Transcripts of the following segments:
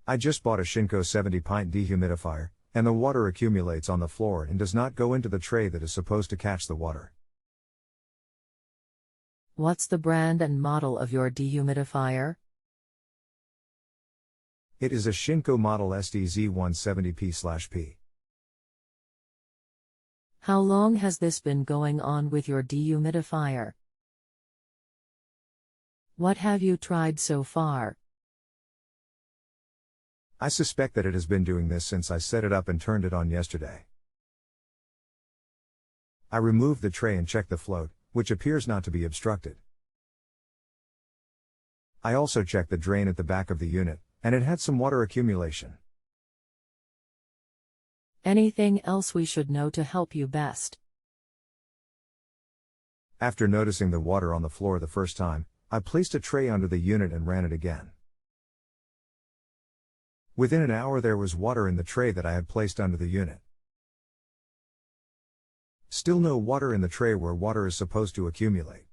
I just bought a Shinco 70 pint dehumidifier, and the water accumulates on the floor and does not go into the tray that is supposed to catch the water. What's the brand and model of your dehumidifier? It is a Shinco model SDZ170P/P. How long has this been going on with your dehumidifier? What have you tried so far? I suspect that it has been doing this since I set it up and turned it on yesterday. I removed the tray and checked the float, which appears not to be obstructed. I also checked the drain at the back of the unit, and it had some water accumulation. Anything else we should know to help you best? After noticing the water on the floor the first time, I placed a tray under the unit and ran it again. Within an hour there was water in the tray that I had placed under the unit. Still no water in the tray where water is supposed to accumulate.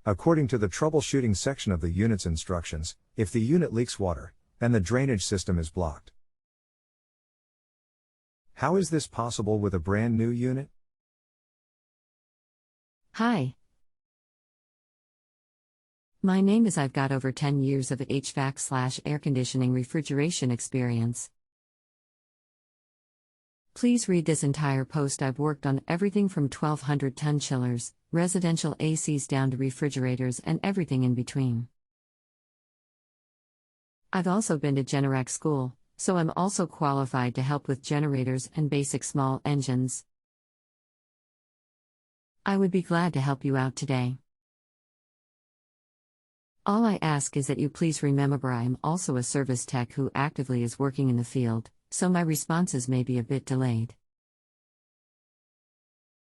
According to the troubleshooting section of the unit's instructions, if the unit leaks water, then the drainage system is blocked. How is this possible with a brand new unit? Hi. My name is I've got over 10 years of HVAC/air conditioning refrigeration experience. Please read this entire post. I've worked on everything from 1200-ton chillers, residential ACs down to refrigerators and everything in between. I've also been to Generac school, so I'm also qualified to help with generators and basic small engines. I would be glad to help you out today. All I ask is that you please remember I am also a service tech who actively is working in the field, so my responses may be a bit delayed.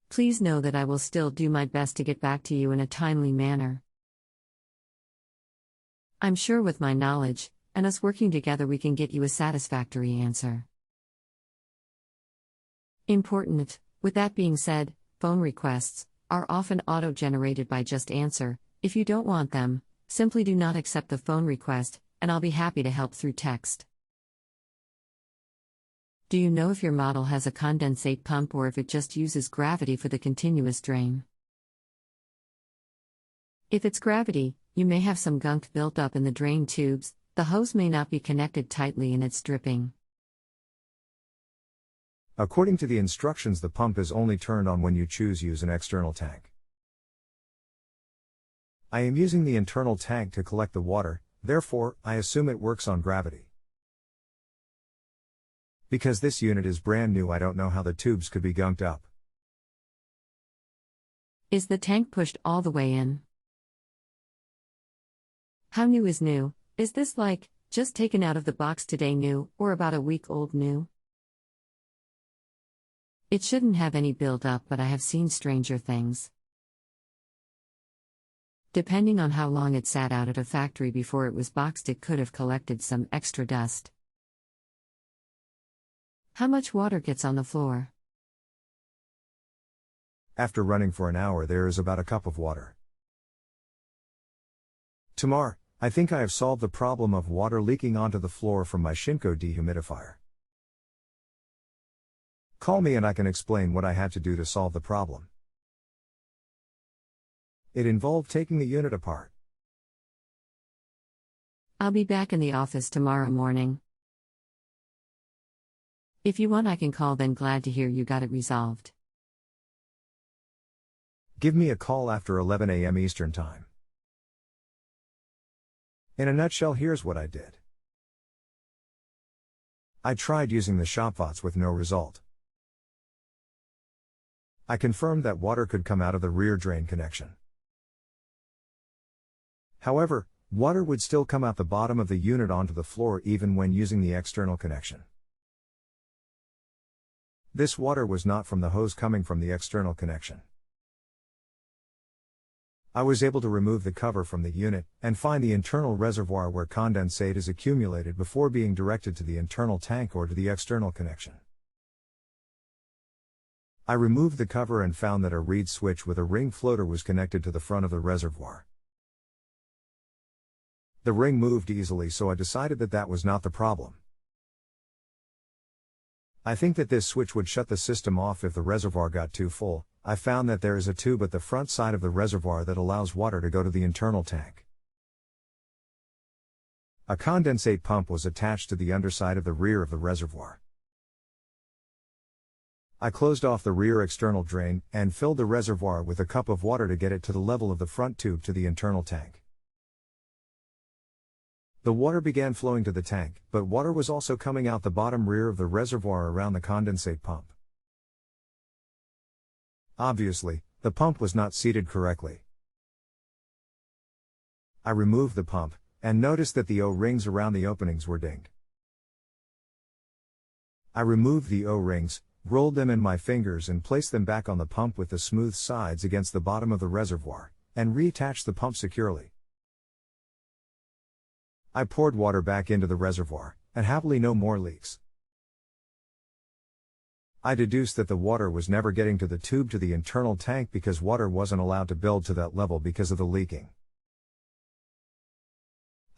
Please know that I will still do my best to get back to you in a timely manner. I'm sure with my knowledge, and us working together we can get you a satisfactory answer. Important, with that being said, phone requests are often auto-generated by JustAnswer. If you don't want them, simply do not accept the phone request, and I'll be happy to help through text. Do you know if your model has a condensate pump or if it just uses gravity for the continuous drain? If it's gravity, you may have some gunk built up in the drain tubes, the hose may not be connected tightly and it's dripping. According to the instructions, the pump is only turned on when you use an external tank. I am using the internal tank to collect the water, therefore, I assume it works on gravity. Because this unit is brand new, I don't know how the tubes could be gunked up. Is the tank pushed all the way in? How new is new? Is this like, just taken out of the box today new, or about a week old new? It shouldn't have any build up, but I have seen stranger things. Depending on how long it sat out at a factory before it was boxed, it could have collected some extra dust. How much water gets on the floor? After running for an hour, there is about a cup of water. Tamar, I think I have solved the problem of water leaking onto the floor from my Shinco dehumidifier. Call me and I can explain what I had to do to solve the problem. It involved taking the unit apart. I'll be back in the office tomorrow morning. If you want, I can call, then glad to hear you got it resolved. Give me a call after 11 a.m. Eastern Time. In a nutshell, here's what I did. I tried using the ShopVots with no result. I confirmed that water could come out of the rear drain connection. However, water would still come out the bottom of the unit onto the floor even when using the external connection. This water was not from the hose coming from the external connection. I was able to remove the cover from the unit and find the internal reservoir where condensate is accumulated before being directed to the internal tank or to the external connection. I removed the cover and found that a reed switch with a ring floater was connected to the front of the reservoir. The ring moved easily, so I decided that that was not the problem. I think that this switch would shut the system off if the reservoir got too full. I found that there is a tube at the front side of the reservoir that allows water to go to the internal tank. A condensate pump was attached to the underside of the rear of the reservoir. I closed off the rear external drain, and filled the reservoir with a cup of water to get it to the level of the front tube to the internal tank. The water began flowing to the tank, but water was also coming out the bottom rear of the reservoir around the condensate pump. Obviously, the pump was not seated correctly. I removed the pump, and noticed that the O-rings around the openings were dinged. I removed the O-rings, rolled them in my fingers and placed them back on the pump with the smooth sides against the bottom of the reservoir, and reattached the pump securely. I poured water back into the reservoir, and happily no more leaks. I deduced that the water was never getting to the tube to the internal tank because water wasn't allowed to build to that level because of the leaking.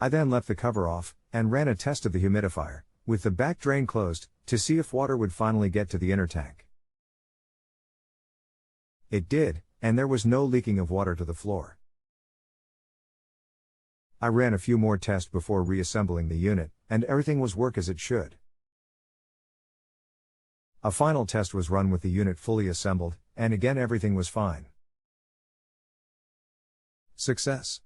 I then left the cover off, and ran a test of the humidifier, with the back drain closed, to see if water would finally get to the inner tank. It did, and there was no leaking of water to the floor. I ran a few more tests before reassembling the unit, and everything was work as it should. A final test was run with the unit fully assembled, and again everything was fine. Success.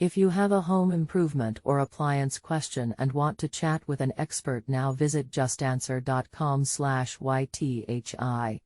If you have a home improvement or appliance question and want to chat with an expert now, visit justanswer.com/ythi.